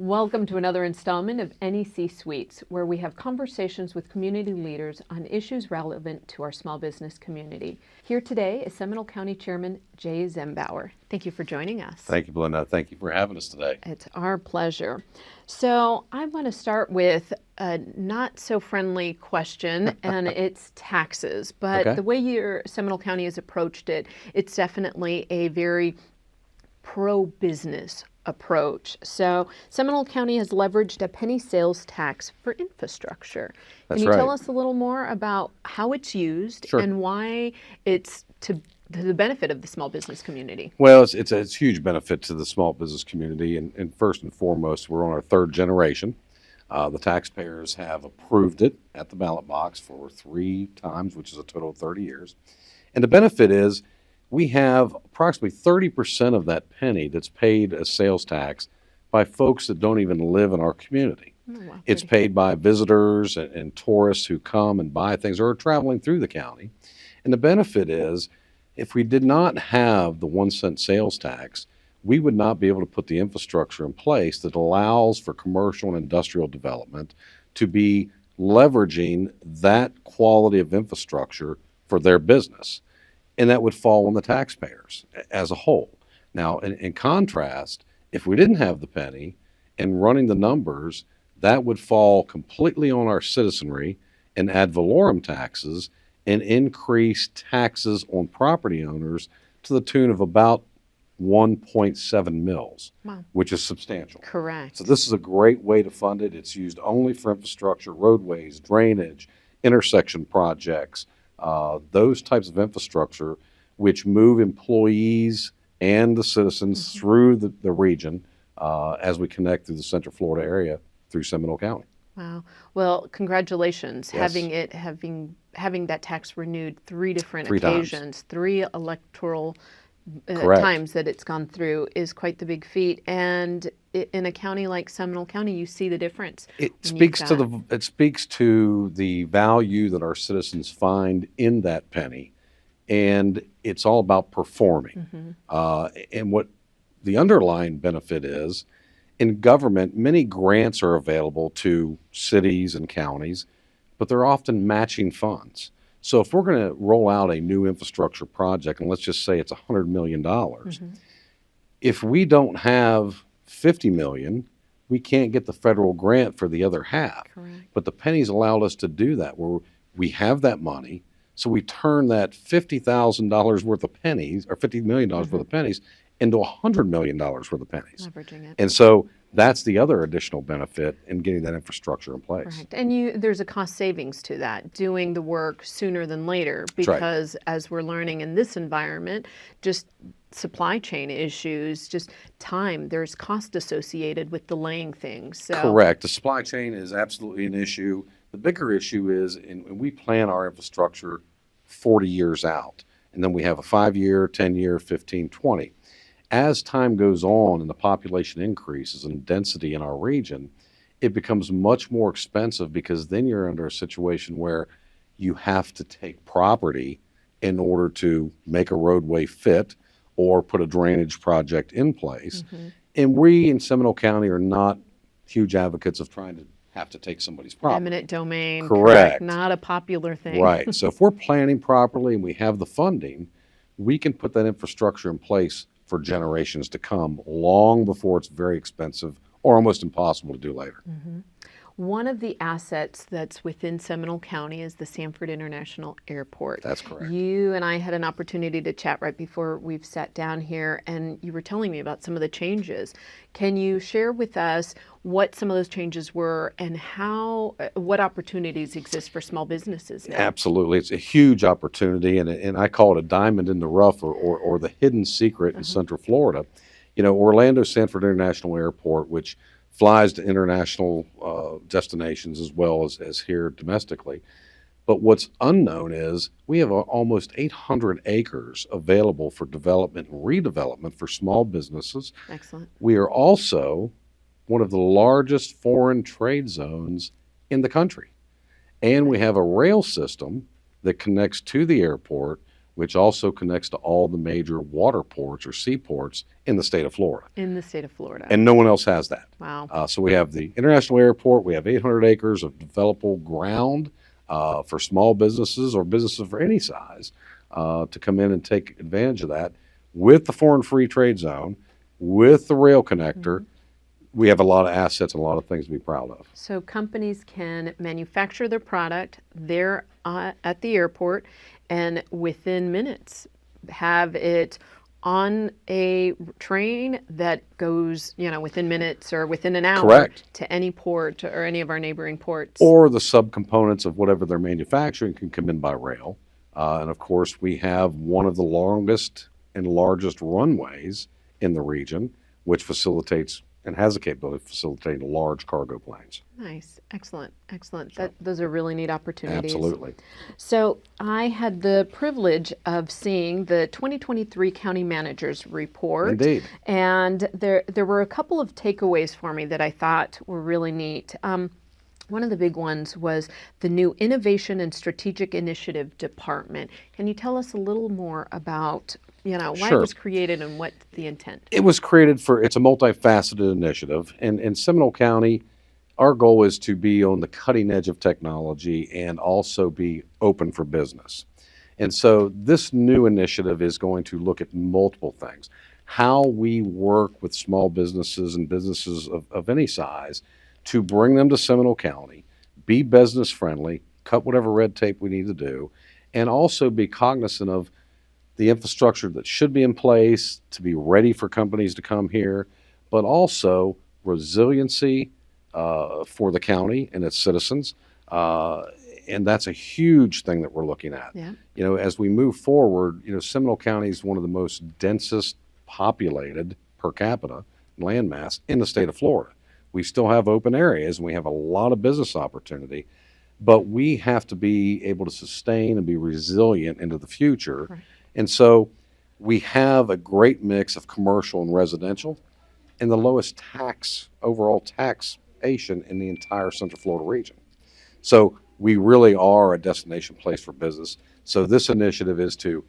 Welcome to another installment of NEC Suites, where we have conversations with community leaders on issues relevant to our small business community. Here today is Seminole County Chairman Jay Zembauer. Thank you for joining us. Thank you, Belinda. Thank you for having us today. It's our pleasure. So I want to start with a not so friendly question, and it's taxes. But Okay. The way your Seminole County has approached it, it's definitely a very pro-business approach. So Seminole County has leveraged a penny sales tax for infrastructure. That's Can you right. tell us a little more about how it's used Sure. and why it's to the benefit of the small business community? Well, it's a huge benefit to the small business community, and first and foremost, we're on our third generation. The taxpayers have approved it at the ballot box for 3 times, which is a total of 30 years. And the benefit is we have approximately 30% of that penny that's paid as sales tax by folks that don't even live in our community. Oh, wow. It's paid by visitors and tourists who come and buy things or are traveling through the county. And the benefit is, if we did not have the 1 cent sales tax, we would not be able to put the infrastructure in place that allows for commercial and industrial development to be leveraging that quality of infrastructure for their business. And that would fall on the taxpayers as a whole. Now, in contrast, if we didn't have the penny and running the numbers, that would fall completely on our citizenry and ad valorem taxes and increase taxes on property owners to the tune of about 1.7 mils, Wow. which is substantial. Correct. So this is a great way to fund it. It's used only for infrastructure, roadways, drainage, intersection projects, those types of infrastructure which move employees and the citizens through the region as we connect through the Central Florida area through Seminole County. Wow. Well, congratulations. Yes. Having that tax renewed 3 different 3 times. occasions, 3 electoral Correct. times that it's gone through is quite the big feat. And in a county like Seminole County, you see the difference. It when speaks you've to got- it speaks to the value that our citizens find in that penny, and it's all about performing. And what the underlying benefit is, in government, many grants are available to cities and counties, but they're often matching funds. So if we're going to roll out a new infrastructure project, and let's just say it's $100 million, if we don't have 50 million, we can't get the federal grant for the other half. Correct. But the pennies allowed us to do that, where we have that money, so we turn that $50,000 worth of pennies, or $50 million worth of pennies, into $100 million worth of pennies. Leveraging it. And so that's the other additional benefit in getting that infrastructure in place. Correct. And there's a cost savings to that, doing the work sooner than later, right. because as we're learning in this environment, just supply chain issues, just time, there's cost associated with delaying things. So. Correct. The supply chain is absolutely an issue. The bigger issue is, and we plan our infrastructure 40 years out, and then we have a 5-year, 10-year, 15, 20. As time goes on and the population increases and density in our region, it becomes much more expensive, because then you're under a situation where you have to take property in order to make a roadway fit or put a drainage project in place. And we in Seminole County are not huge advocates of trying to have to take somebody's property. Eminent domain. Correct. Not a popular thing. Right. So if we're planning properly and we have the funding, we can put that infrastructure in place for generations to come, long before it's very expensive or almost impossible to do later. One of the assets that's within Seminole County is the Sanford International Airport. That's correct. You and I had an opportunity to chat right before we've sat down here, and you were telling me about some of the changes. Can you share with us what some of those changes were and what opportunities exist for small businesses now? Absolutely. It's a huge opportunity, and I call it a diamond in the rough, or the hidden secret in Central Florida. You know, Orlando Sanford International Airport, which flies to international destinations as well as here domestically. But what's unknown is we have almost 800 acres available for development and redevelopment for small businesses. Excellent. We are also one of the largest foreign trade zones in the country. And we have a rail system that connects to the airport which also connects to all the major water ports or seaports in the state of Florida. In the state of Florida. And no one else has that. Wow. So we have the International Airport. We have 800 acres of developable ground for small businesses or businesses of any size to come in and take advantage of that with the foreign free trade zone, with the rail connector. We have a lot of assets and a lot of things to be proud of. So companies can manufacture their product there at the airport and within minutes have it on a train that goes, within minutes or within an hour. Correct. To any port or any of our neighboring ports. Or the subcomponents of whatever they're manufacturing can come in by rail. And of course, we have one of the longest and largest runways in the region, which facilitates and has the capability of facilitating large cargo planes. Nice. Excellent. Those are really neat opportunities. Absolutely. So I had the privilege of seeing the 2023 County Managers Report. Indeed. And there were a couple of takeaways for me that I thought were really neat. One of the big ones was the new Innovation and Strategic Initiative Department. Can you tell us a little more about why Sure. it was created and what the intent? It was created it's a multifaceted initiative. And in Seminole County, our goal is to be on the cutting edge of technology and also be open for business. And so this new initiative is going to look at multiple things. How we work with small businesses and businesses of any size to bring them to Seminole County, be business friendly, cut whatever red tape we need to do, and also be cognizant of the infrastructure that should be in place to be ready for companies to come here, but also resiliency for the county and its citizens. And that's a huge thing that we're looking at. Yeah. As we move forward, Seminole County is one of the most densest populated per capita landmass in the state of Florida. We still have open areas and we have a lot of business opportunity, but we have to be able to sustain and be resilient into the future. Right. And so we have a great mix of commercial and residential and the lowest overall taxation in the entire Central Florida region. So we really are a destination place for business. So this initiative is to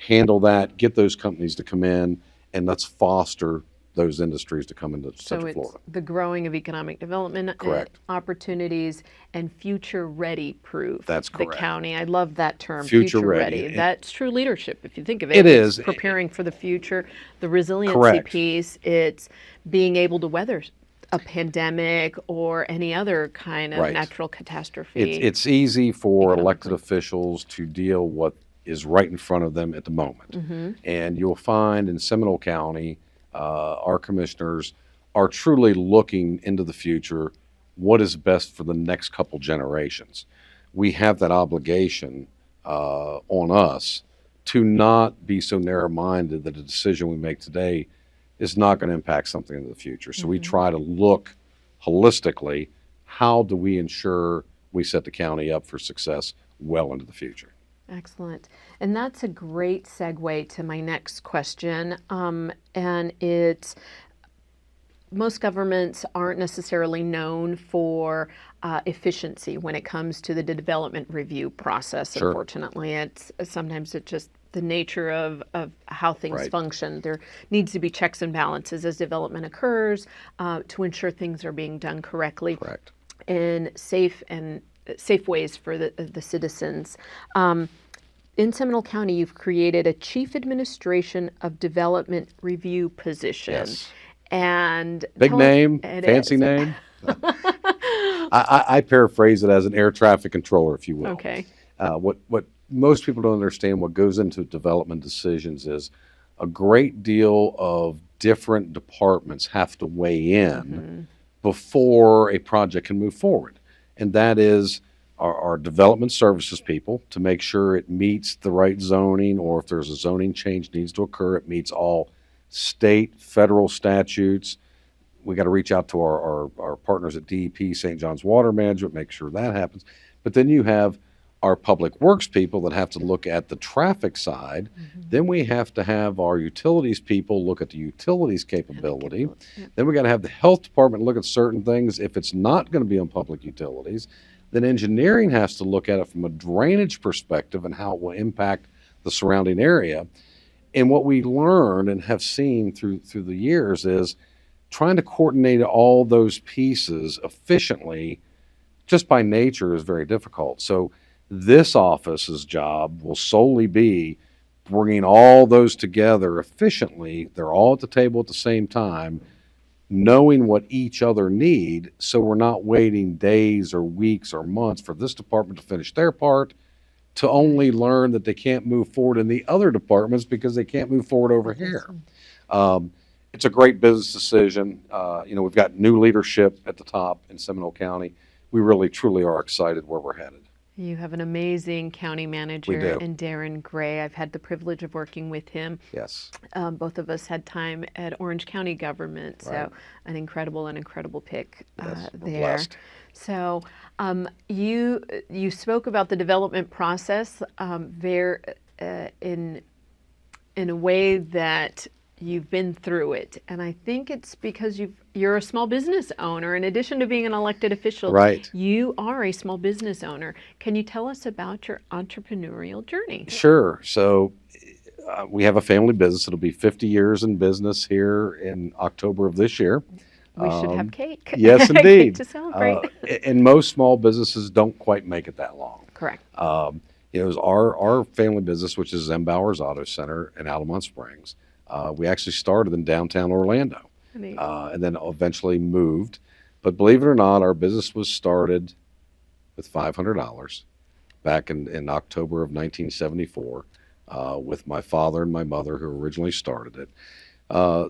handle that, get those companies to come in, and let's foster those industries to come into Central Florida. So it's the growing of economic development Correct. Opportunities and future ready proof. That's correct. The county. I love that term. Future ready. That's true leadership if you think of it. It It's is. preparing for the future. The resiliency Correct. piece, it's being able to weather a pandemic or any other kind of Right. natural catastrophe. It's easy for Economically. elected officials to deal what is right in front of them at the moment. Mm-hmm. And you'll find in Seminole County, our commissioners are truly looking into the future, what is best for the next couple generations. We have that obligation on us to not be so narrow-minded that a decision we make today is not going to impact something in the future. So we try to look holistically, how do we ensure we set the county up for success well into the future? Excellent. And that's a great segue to my next question. And it's most governments aren't necessarily known for efficiency when it comes to the development review process. Sure. Unfortunately, sometimes it's just the nature of how things Right. function. There needs to be checks and balances as development occurs to ensure things are being done correctly. Correct. In safe ways for the citizens. In Seminole County, you've created a Chief Administration of Development Review position. Yes. And Big tell name, it fancy is. name. I paraphrase it as an air traffic controller, if you will. Okay. What most people don't understand, what goes into development decisions is a great deal of different departments have to weigh in before a project can move forward. And that is our development services people to make sure it meets the right zoning, or if there's a zoning change needs to occur, it meets all state, federal statutes. We got to reach out to our partners at DEP, St. John's Water Management, make sure that happens. But then you have our public works people that have to look at the traffic side. Then we have to have our utilities people look at the utilities capability. Yeah. Then we got to have the health department look at certain things. If it's not going to be on public utilities, then engineering has to look at it from a drainage perspective and how it will impact the surrounding area. And what we learned and have seen through the years is trying to coordinate all those pieces efficiently just by nature is very difficult. So this office's job will solely be bringing all those together efficiently. They're all at the table at the same time, knowing what each other need, so we're not waiting days or weeks or months for this department to finish their part to only learn that they can't move forward in the other departments because they can't move forward over here. It's a great business decision. We've got new leadership at the top in Seminole County. We really, truly are excited where we're headed. You have an amazing county manager in Darren Gray. I've had the privilege of working with him. Yes. Both of us had time at Orange County government, so an incredible pick Yes, we're there. blessed. So you spoke about the development process in a way that you've been through it, and I think it's because you're a small business owner. In addition to being an elected official, you are a small business owner. Can you tell us about your entrepreneurial journey? Sure. So we have a family business. It'll be 50 years in business here in October of this year. We should have cake. Yes, indeed. Cake to celebrate. And most small businesses don't quite make it that long. Correct. It was our family business, which is Bowers Auto Center in Altamont Springs. We actually started in downtown Orlando, and then eventually moved. But believe it or not, our business was started with $500 back in October of 1974 with my father and my mother, who originally started it.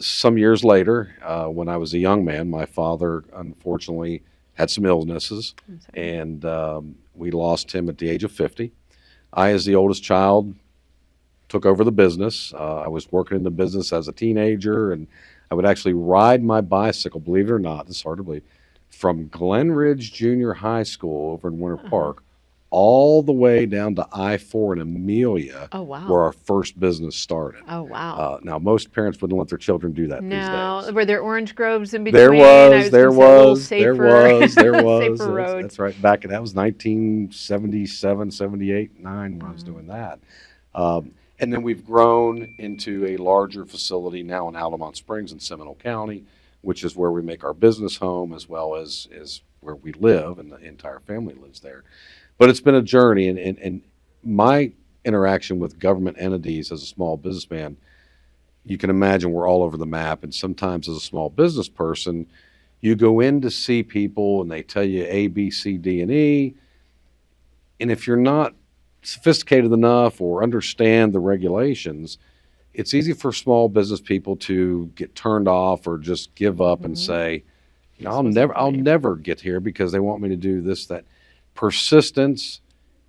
Some years later, when I was a young man, my father unfortunately had some illnesses, and we lost him at the age of 50. I, as the oldest child, took over the business. I was working in the business as a teenager, and I would actually ride my bicycle, believe it or not, it's hard to believe, from Glen Ridge Junior High School over in Winter Park all the way down to I-4 in Amelia, where our first business started. Oh, wow. Now, most parents wouldn't let their children do that these days. Were there orange groves in between? There was. Safer roads. That's right. That was 1977, 78, 9 when I was doing that. And then we've grown into a larger facility now in Altamont Springs in Seminole County, which is where we make our business home as well as where we live, and the entire family lives there. But it's been a journey, and my interaction with government entities as a small businessman, you can imagine we're all over the map. And sometimes as a small business person, you go in to see people and they tell you A, B, C, D, and E. And if you're not sophisticated enough or understand the regulations, it's easy for small business people to get turned off or just give up and say, I'll never get here because they want me to do this, that. Persistence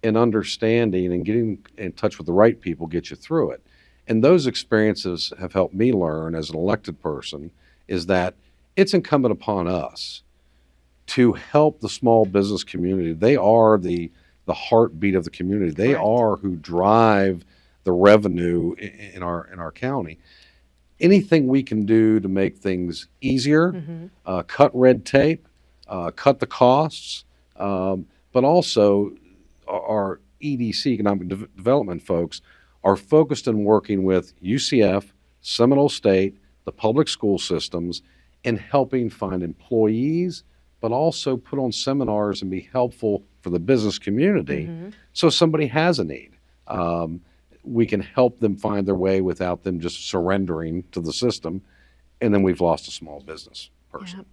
and understanding and getting in touch with the right people get you through it. And those experiences have helped me learn as an elected person is that it's incumbent upon us to help the small business community. They are the heartbeat of the community. They are who drive the revenue in our county. Anything we can do to make things easier, cut red tape, cut the costs, but also our EDC, Economic Development folks, are focused on working with UCF, Seminole State, the public school systems, and helping find employees, but also put on seminars and be helpful for the business community. So if somebody has a need, we can help them find their way without them just surrendering to the system, and then we've lost a small business person.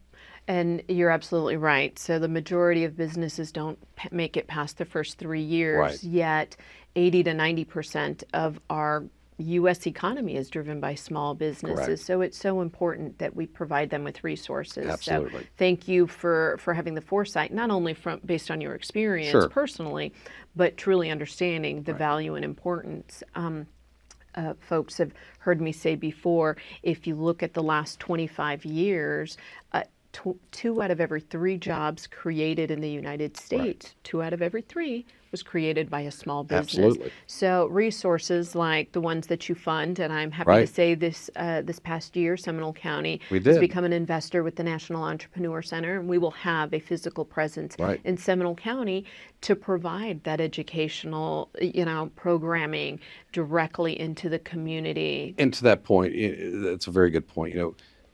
And you're absolutely right. So the majority of businesses don't make it past the first 3 years, yet 80 to 90% of our U.S. economy is driven by small businesses. So it's so important that we provide them with resources. Absolutely. So thank you for having the foresight, not only based on your experience personally, but truly understanding the value and importance. Folks have heard me say before, if you look at the last 25 years, two out of every three jobs created in the United States, two out of every three was created by a small business. Absolutely. So resources like the ones that you fund, and I'm happy to Right. say this past year, Seminole County We has did. become an investor with the National Entrepreneur Center, and we will have a physical presence Right. in Seminole County to provide that educational, programming directly into the community. And to that point, that's a very good point.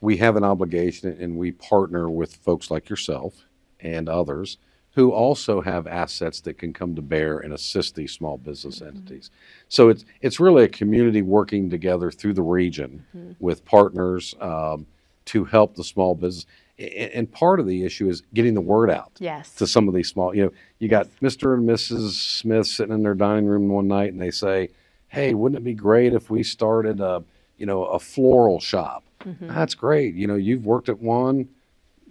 We have an obligation and we partner with folks like yourself and others who also have assets that can come to bear and assist these small business entities. So it's really a community working together through the region with partners to help the small business. And part of the issue is getting the word out Yes. to some of these small, you got Mr. and Mrs. Smith sitting in their dining room one night and they say, hey, wouldn't it be great if we started a floral shop? That's great. You've worked at one.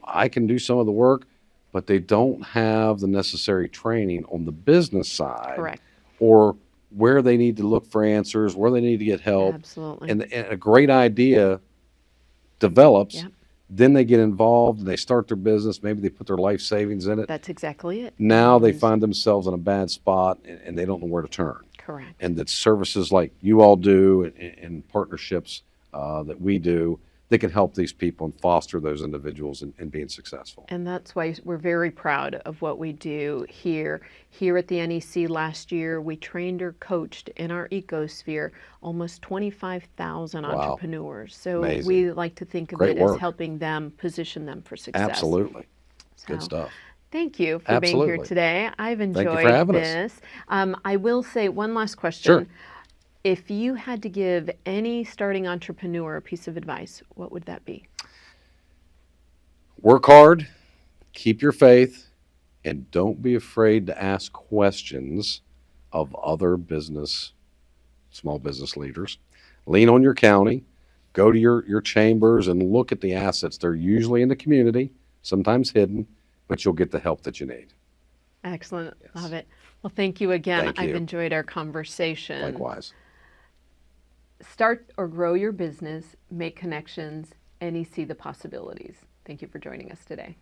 I can do some of the work, but they don't have the necessary training on the business side. Correct. Or where they need to look for answers, where they need to get help. Absolutely. And a great idea develops. Yep. Then they get involved and they start their business. Maybe they put their life savings in it. That's exactly it. Now they find themselves in a bad spot and they don't know where to turn. Correct. And that services like you all do and partnerships that we do, they can help these people and foster those individuals in being successful. And that's why we're very proud of what we do here. Here at the NEC last year, we trained or coached in our ecosphere almost 25,000 entrepreneurs. So Amazing. we like to think of Great it as work. helping them position them for success. Absolutely. Good So, stuff. Thank you for being here Absolutely. today. I've enjoyed Thank you for having us. this. I will say one last question. Sure. If you had to give any starting entrepreneur a piece of advice, what would that be? Work hard, keep your faith, and don't be afraid to ask questions of other small business leaders. Lean on your county, go to your chambers and look at the assets. They're usually in the community, sometimes hidden, but you'll get the help that you need. Excellent. Yes. Love it. Well, thank you again. Thank I've you. enjoyed our conversation. Likewise. Start or grow your business, make connections, and see the possibilities. Thank you for joining us today.